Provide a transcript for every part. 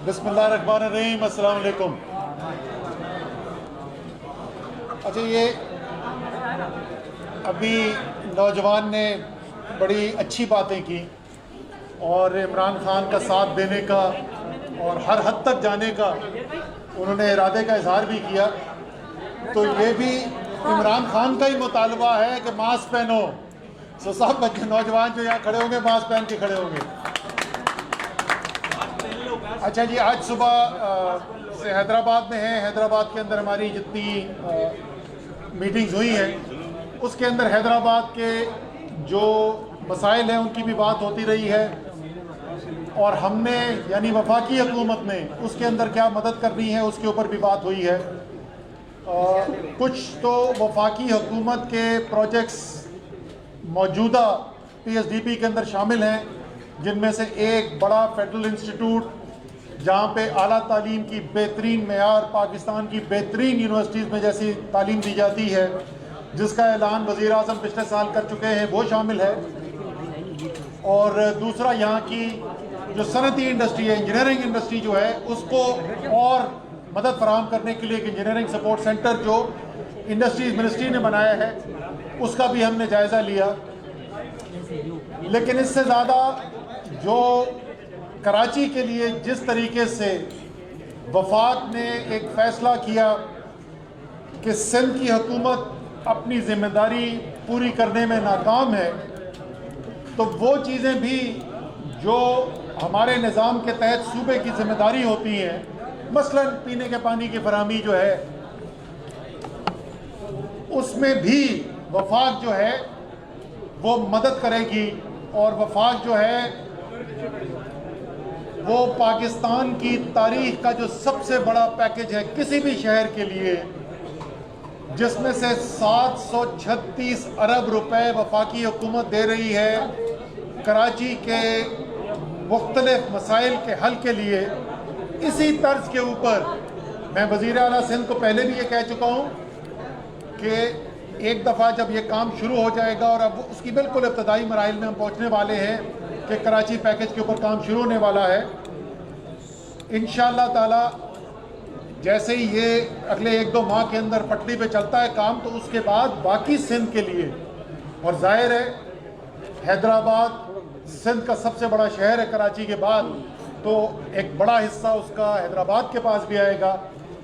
बिस्मिल्लाहिर्रहमानिर्रहीम, अस्सलाम वालेकुम। अच्छा, ये अभी नौजवान ने बड़ी अच्छी बातें की और इमरान खान का साथ देने का और हर हद तक जाने का उन्होंने इरादे का इजहार भी किया। तो ये भी इमरान खान का ही मुतालबा है कि मास्क पहनो। सो सब बच्चे नौजवान जो यहाँ खड़े होंगे मास्क पहन के खड़े होंगे। अच्छा जी, आज सुबह से हैदराबाद में है। हैदराबाद के अंदर हमारी जितनी मीटिंग्स हुई हैं उसके अंदर हैदराबाद के जो मसाइल हैं उनकी भी बात होती रही है और हमने यानी वफाकी हुकूमत ने उसके अंदर क्या मदद करनी है उसके ऊपर भी बात हुई है। कुछ तो वफाकी हुकूमत के प्रोजेक्ट्स मौजूदा PSDP के अंदर शामिल हैं, जिनमें से एक बड़ा फेडरल इंस्टीट्यूट जहाँ पे आला तालीम की बेहतरीन मेयार पाकिस्तान की बेहतरीन यूनिवर्सिटीज़ में जैसी तालीम दी जाती है, जिसका ऐलान वज़ीर आज़म पिछले साल कर चुके हैं, वो शामिल है। और दूसरा यहाँ की जो सनती इंडस्ट्री है, इंजीनियरिंग इंडस्ट्री जो है, उसको और मदद फराहम करने के लिए एक इंजीनियरिंग सपोर्ट सेंटर जो इंडस्ट्रीज़ मिनिस्ट्री ने बनाया है उसका भी हमने जायज़ा लिया। लेकिन इससे ज़्यादा जो कराची के लिए जिस तरीके से वफाक ने एक फ़ैसला किया कि सिंध की हुकूमत अपनी ज़िम्मेदारी पूरी करने में नाकाम है, तो वो चीज़ें भी जो हमारे निज़ाम के तहत सूबे की ज़िम्मेदारी होती हैं, मसलन पीने के पानी की फराहमी जो है, उसमें भी वफाक जो है वो मदद करेगी। और वफाक जो है वो पाकिस्तान की तारीख का जो सबसे बड़ा पैकेज है किसी भी शहर के लिए, जिसमें से 736 अरब रुपए वफाकी हुकूमत दे रही है कराची के मुख्तलिफ मसाइल के हल के लिए। इसी तर्ज के ऊपर मैं वज़ीर आला सिंध को पहले भी ये कह चुका हूँ कि एक दफ़ा जब ये काम शुरू हो जाएगा और अब उसकी बिल्कुल इब्तदाई मराइल में हम पहुँचने वाले हैं कि कराची पैकेज के ऊपर काम शुरू होने वाला है, इंशाअल्लाह ताला जैसे ही ये अगले 1-2 माह के अंदर पटरी पे चलता है काम, तो उसके बाद बाकी सिंध के लिए, और जाहिर है हैदराबाद सिंध का सबसे बड़ा शहर है कराची के बाद, तो एक बड़ा हिस्सा उसका हैदराबाद के पास भी आएगा।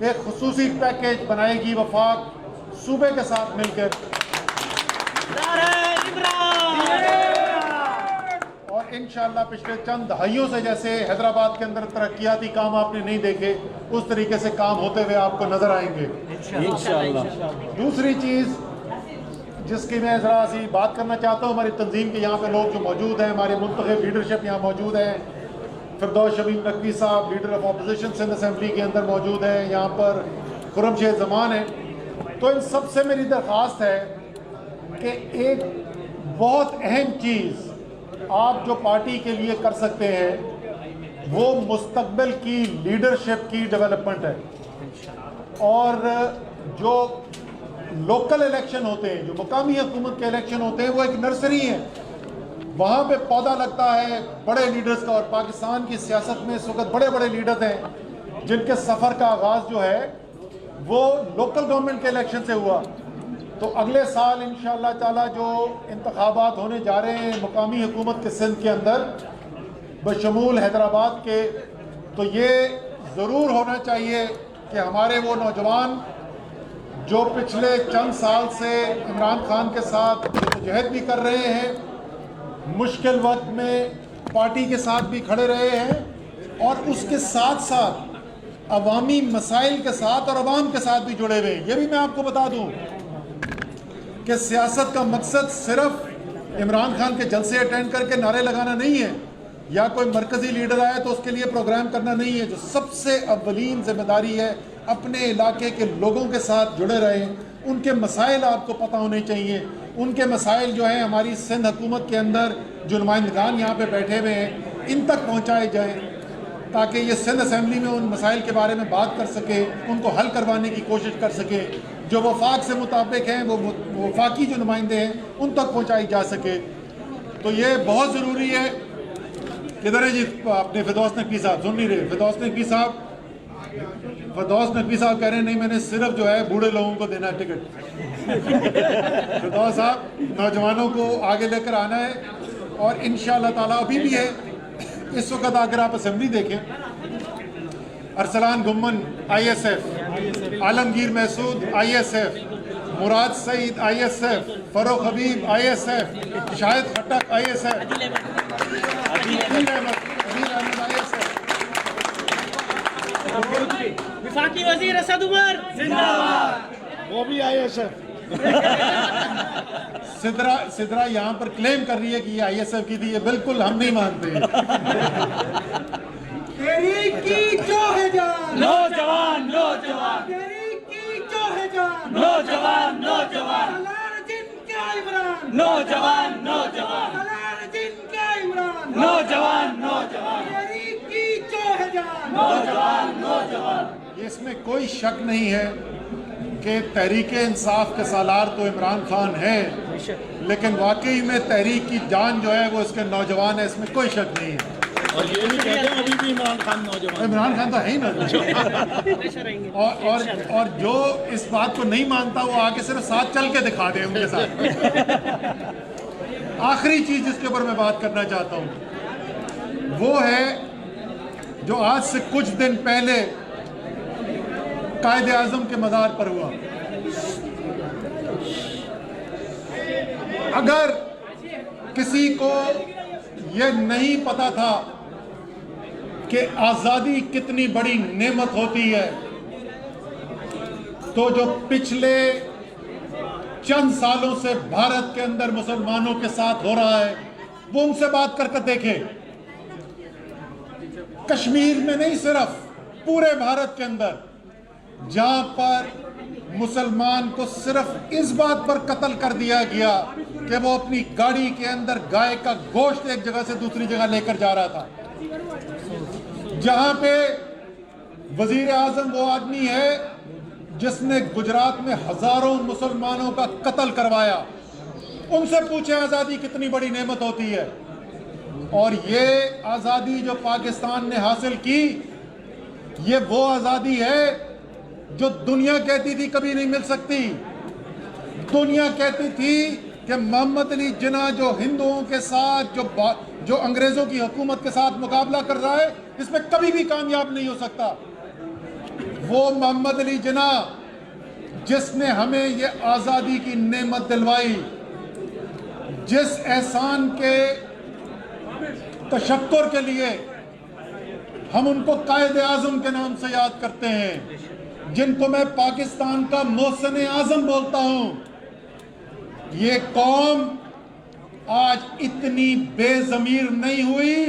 एक खुसूसी पैकेज बनाएगी वफाक सूबे के साथ मिलकर, और इंशाअल्लाह पिछले चंद दहाइयों से जैसे हैदराबाद के अंदर तरक्याती काम आपने नहीं देखे, उस तरीके से काम होते हुए आपको नजर आएंगे इंशाअल्लाह। दूसरी चीज़ जिसकी मैं ज़रा सी बात करना चाहता हूँ, हमारी तंजीम के यहाँ पे लोग जो मौजूद हैं, हमारी मुंतखब लीडरशिप यहाँ मौजूद है। फिरदौस शमीम नकवी साहब leader of opposition Sindh assembly के अंदर मौजूद है, यहाँ पर खुर्रम शेख ज़मान है। तो इन सब से मेरी दरख्वास्त है कि एक बहुत अहम चीज़ आप जो पार्टी के लिए कर सकते हैं वो मुस्तकबिल की लीडरशिप की डेवलपमेंट है। और जो लोकल इलेक्शन होते हैं, जो मुकामी हुकूमत के इलेक्शन होते हैं, वो एक नर्सरी है, वहाँ पे पौधा लगता है बड़े लीडर्स का। और पाकिस्तान की सियासत में इस वक्त बड़े बड़े लीडर्स हैं जिनके सफ़र का आगाज़ जो है वो लोकल गवर्नमेंट के इलेक्शन से हुआ। तो अगले साल इंशाअल्लाह ताला जो इंतखाबात होने जा रहे हैं मुकामी हुकूमत के सिंध के अंदर बशमूल हैदराबाद के, तो ये ज़रूर होना चाहिए कि हमारे वो नौजवान जो पिछले चंद साल से इमरान खान के साथ जद्दोजहद भी कर रहे हैं, मुश्किल वक्त में पार्टी के साथ भी खड़े रहे हैं, और उसके साथ साथ अवामी मसाइल के साथ और अवाम के साथ भी जुड़े हुए हैं। ये भी मैं आपको बता दूं कि सियासत का मकसद सिर्फ इमरान खान के जलसे अटेंड करके नारे लगाना नहीं है, या कोई मरकज़ी लीडर आया तो उसके लिए प्रोग्राम करना नहीं है। जो सबसे अव्वलीन जिम्मेदारी है, अपने इलाके के लोगों के साथ जुड़े रहें, उनके मसाइल आपको पता होने चाहिए। उनके मसाइल जो हैं हमारी सिंध हुकूमत के अंदर जो नुमाइंदगान यहाँ पे बैठे हुए हैं, इन तक पहुँचाए जाएँ ताकि ये सिंध असेंबली में उन मसाइल के बारे में बात कर सके, उनको हल करवाने की कोशिश कर सके। जो वफाक से मुताबिक हैं वो वफाकी जो नुमाइंदे हैं उन तक पहुँचाई जा सके। तो ये बहुत ज़रूरी है किधर है जी अपने फिरदौस नकवी साहब? सुन नहीं रहे? फिरदौस नकवी साहब कह रहे हैं नहीं, मैंने सिर्फ जो है बूढ़े लोगों को देना है टिकट। फिरदौस साहब नौजवानों को आगे लेकर आना है, और इंशाअल्लाह ताला अभी भी है। इस वक्त अगर आप असेंबली देखें, अरसलान गुम्मन ISF, आलमगीर महसूद ISF, मुराद सईद ISF, फरोख हबीब ISF, Shahid Khattak ISF, Adeel Ahmad ISF, विफाकी वजीर असद उमर जिंदाबाद, वो भी ISF। सिद्रा यहाँ पर क्लेम कर रही है कि ये ISF की थी। ये बिल्कुल हम नहीं मानते। तेरी की जो है जान, नौजवान नौजवान, तेरी की जो है जान, नौजवान नौजवान, सलार जिनका इमरान, नौजवान नौजवान, सलार जिनका इमरान, नौजवान नौजवान, तेरी की जो है जान, नौजवान नौजवान। इसमें कोई शक नहीं है कि तहरीक इंसाफ के सालार तो इमरान खान है, लेकिन वाकई में तहरीक की जान जो है वो इसके नौजवान है, इसमें कोई शक नहीं है। और ये भी कहते हैं अभी भी इमरान खान नौजवान। इमरान खान तो है ही ना। और जो इस बात को नहीं मानता वो आगे सिर्फ साथ चल के दिखा दे उनके साथ। आखिरी चीज जिसके ऊपर मैं बात करना चाहता हूं वो है जो आज से कुछ दिन पहले कायदे आजम के मज़ार पर हुआ। अगर किसी को यह नहीं पता था कि आज़ादी कितनी बड़ी नेमत होती है, तो जो पिछले चंद सालों से भारत के अंदर मुसलमानों के साथ हो रहा है वो उनसे बात कर देखे। कश्मीर में नहीं, सिर्फ पूरे भारत के अंदर जहां पर मुसलमान को सिर्फ इस बात पर कत्ल कर दिया गया कि वो अपनी गाड़ी के अंदर गाय का गोश्त एक जगह से दूसरी जगह लेकर जा रहा था, जहां पे वजीर आजम वो आदमी है जिसने गुजरात में हजारों मुसलमानों का कत्ल करवाया, उनसे पूछे आज़ादी कितनी बड़ी नेमत होती है। और ये आज़ादी जो पाकिस्तान ने हासिल की, ये वो आज़ादी है जो दुनिया कहती थी कभी नहीं मिल सकती। दुनिया कहती थी कि मोहम्मद अली जिन्ना जो हिंदुओं के साथ जो अंग्रेजों की हुकूमत के साथ मुकाबला कर रहा है, इसमें कभी भी कामयाब नहीं हो सकता। वो मोहम्मद अली जिन्ना जिसने हमें ये आज़ादी की नेमत दिलवाई, जिस एहसान के तशक्कुर के लिए हम उनको कायदे आज़म के नाम से याद करते हैं, जिनको मैं पाकिस्तान का मोहसिन आज़म बोलता हूं, ये कौम आज इतनी बेज़मीर नहीं हुई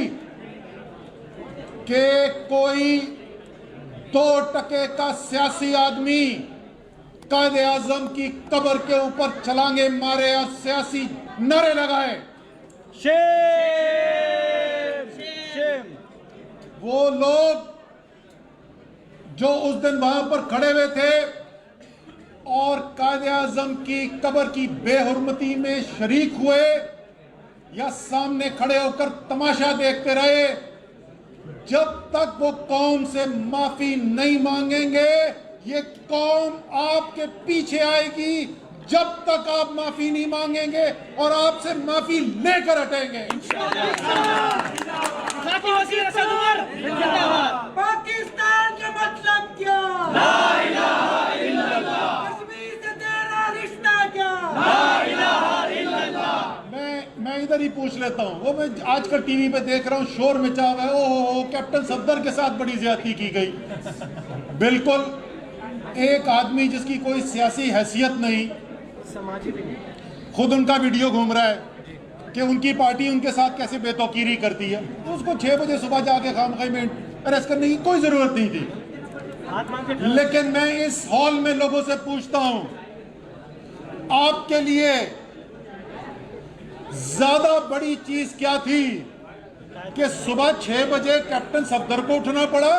कि कोई 2% का सियासी आदमी कायदे आज़म की कब्र के ऊपर छलांगे मारे और सियासी नारे लगाए। वो लोग जो उस दिन वहां पर खड़े हुए थे और कायदे आज़म की कब्र की बेहुरमती में शरीक हुए या सामने खड़े होकर तमाशा देखते रहे, जब तक वो कौम से माफी नहीं मांगेंगे ये कौम आपके पीछे आएगी, जब तक आप माफी नहीं मांगेंगे और आपसे माफी लेकर हटेंगे। पाकिस्तान का मतलब क्या? ला इलाहा इल्लल्लाह। कश्मीर से तेरा रिश्ता क्या? ला इलाहा इल्लल्लाह। मैं इधर ही पूछ लेता हूँ। वो मैं आजकल टीवी पे देख रहा हूँ, शोर मचा हुआ है, ओहो कैप्टन सफदर के साथ बड़ी ज्यादती की गई। बिल्कुल एक आदमी जिसकी कोई सियासी हैसियत नहीं, खुद उनका वीडियो घूम रहा है कि उनकी पार्टी उनके साथ कैसे बेतौकीरी करती है, तो उसको 6 बजे सुबह जाके खामखाई में अरेस्ट करने की कोई जरूरत नहीं थी। लेकिन मैं इस हॉल में लोगों से पूछता हूं, आपके लिए ज्यादा बड़ी चीज क्या थी कि सुबह 6 बजे कैप्टन सफदर को उठना पड़ा,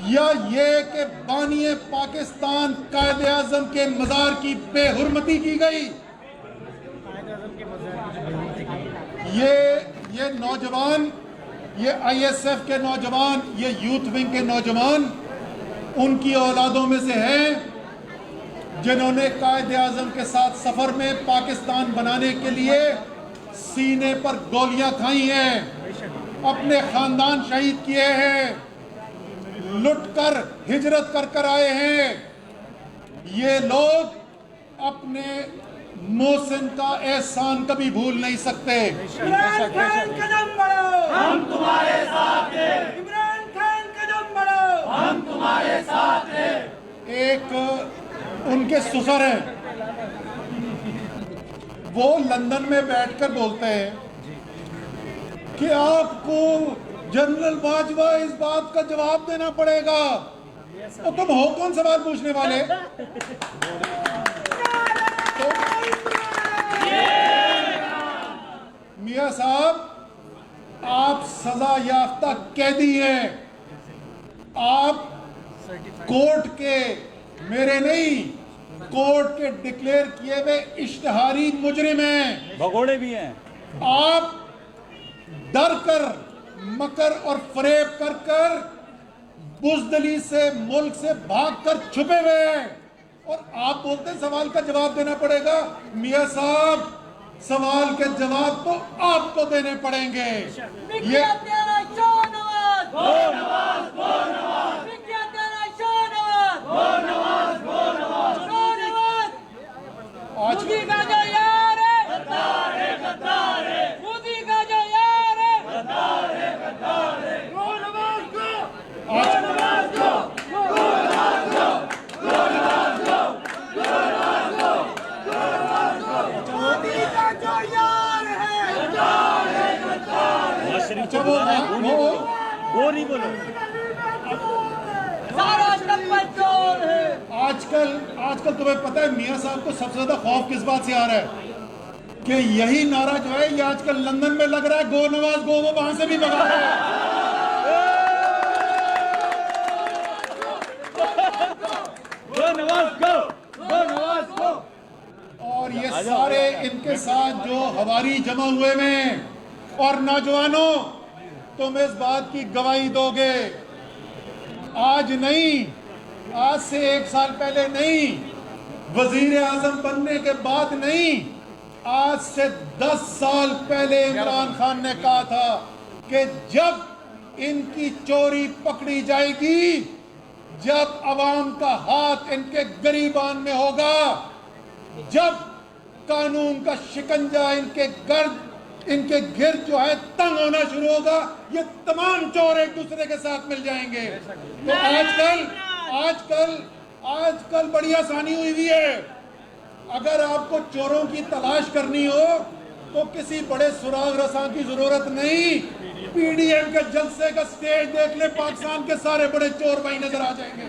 या ये कि बानिए पाकिस्तान कायदे आज़म के मज़ार की बेहुरमती की गई? ये नौजवान ये ISF के नौजवान, ये यूथ विंग के नौजवान उनकी औलादों में से हैं जिन्होंने कायदे आज़म के साथ सफर में पाकिस्तान बनाने के लिए सीने पर गोलियां खाई हैं, अपने खानदान शहीद किए हैं, लुटकर हिजरत कर कर आए हैं। ये लोग अपने मोहसिन का एहसान कभी भूल नहीं सकते। इमरान खान कदम बढ़ाओ, हम तुम्हारे साथ हैं। इमरान खान कदम बढ़ाओ, हम तुम्हारे साथ हैं। एक उनके ससुर हैं, वो लंदन में बैठकर बोलते हैं कि आपको जनरल बाजवा इस बात का जवाब देना पड़ेगा। तो तुम हो कौन सवाल पूछने वाले? तो मियां साहब, आप सजा याफ्ता कैदी हैं, आप कोर्ट के, मेरे नहीं, कोर्ट के डिक्लेयर किए हुए इश्तिहारी मुजरिम हैं, भगोड़े भी हैं। आप डर कर, मकर और फरेब कर कर बुज़दिली से, मुल्क से भागकर छुपे हुए हैं, और आप बोलते हैं सवाल का जवाब देना पड़ेगा। मियां साहब, सवाल के जवाब तो आपको देने पड़ेंगे। ये आज अच्छा, वो नहीं बोलो। आजकल तुम्हें पता है मियां साहब को सबसे ज्यादा खौफ किस बात से आ रहा है कि यही नारा जो है ये आजकल लंदन में लग रहा है, गो नवाज गो, वो वहां से भी भगा रहा है। और ये सारे इनके साथ जो हवारी जमा हुए में, और नौजवानों, तुम इस बात की गवाही दोगे, आज नहीं, आज से 1 साल पहले नहीं, वजीर आजम बनने के बाद नहीं, आज से 10 साल पहले इमरान खान ने कहा था कि जब इनकी चोरी पकड़ी जाएगी, जब अवाम का हाथ इनके गरीबान में होगा, जब कानून का शिकंजा इनके गर्द, इनके गिर्द जो है तंग होना शुरू होगा, ये तमाम चोर एक दूसरे के साथ मिल जाएंगे। तो आजकल बड़ी आसानी हुई है। अगर आपको चोरों की तलाश करनी हो तो किसी बड़े सुराग रसां की जरूरत नहीं, PDM के जलसे का स्टेज देख ले, पाकिस्तान के सारे बड़े चोर वहीं नजर आ जाएंगे।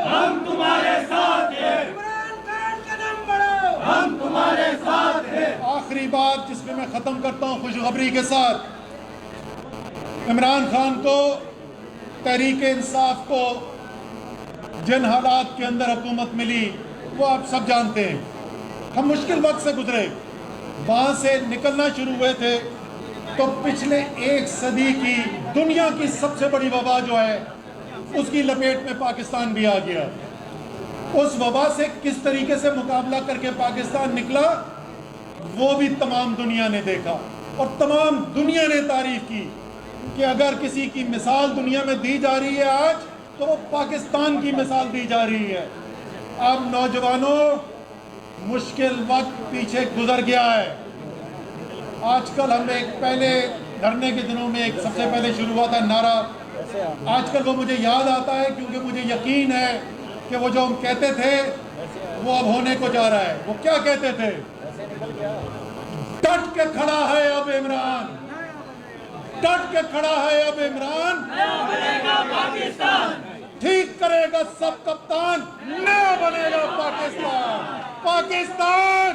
हम तुम्हारे साथ हैं। इमरान खान कदम बढ़ाओ, हम तुम्हारे साथ हैं। आखिरी बात जिसमें मैं खत्म करता हूं खुशखबरी के साथ, इमरान खान को, तहरीक इंसाफ को जिन हालात के अंदर हुकूमत मिली वो आप सब जानते हैं। हम मुश्किल वक्त से गुजरे, वहां से निकलना शुरू हुए थे तो पिछले 1 सदी की दुनिया की सबसे बड़ी वबा जो है उसकी लपेट में पाकिस्तान भी आ गया। उस वबा से किस तरीके से मुकाबला करके पाकिस्तान निकला वो भी तमाम दुनिया ने देखा, और तमाम दुनिया ने तारीफ की कि अगर किसी की मिसाल दुनिया में दी जा रही है आज, तो वो पाकिस्तान की मिसाल दी जा रही है। अब नौजवानों, मुश्किल वक्त पीछे गुजर गया है। आजकल हम एक पहले धरने के दिनों में एक सबसे पहले शुरू हुआ था नारा, आजकल वो मुझे याद आता है क्योंकि मुझे यकीन है कि वो जो हम कहते थे वो अब होने को जा रहा है। वो क्या कहते थे? डट के खड़ा है अब इमरान, डट के खड़ा है अब इमरान, बनेगा पाकिस्तान, ठीक करेगा सब कप्तान, नया बनेगा पाकिस्तान। पाकिस्तान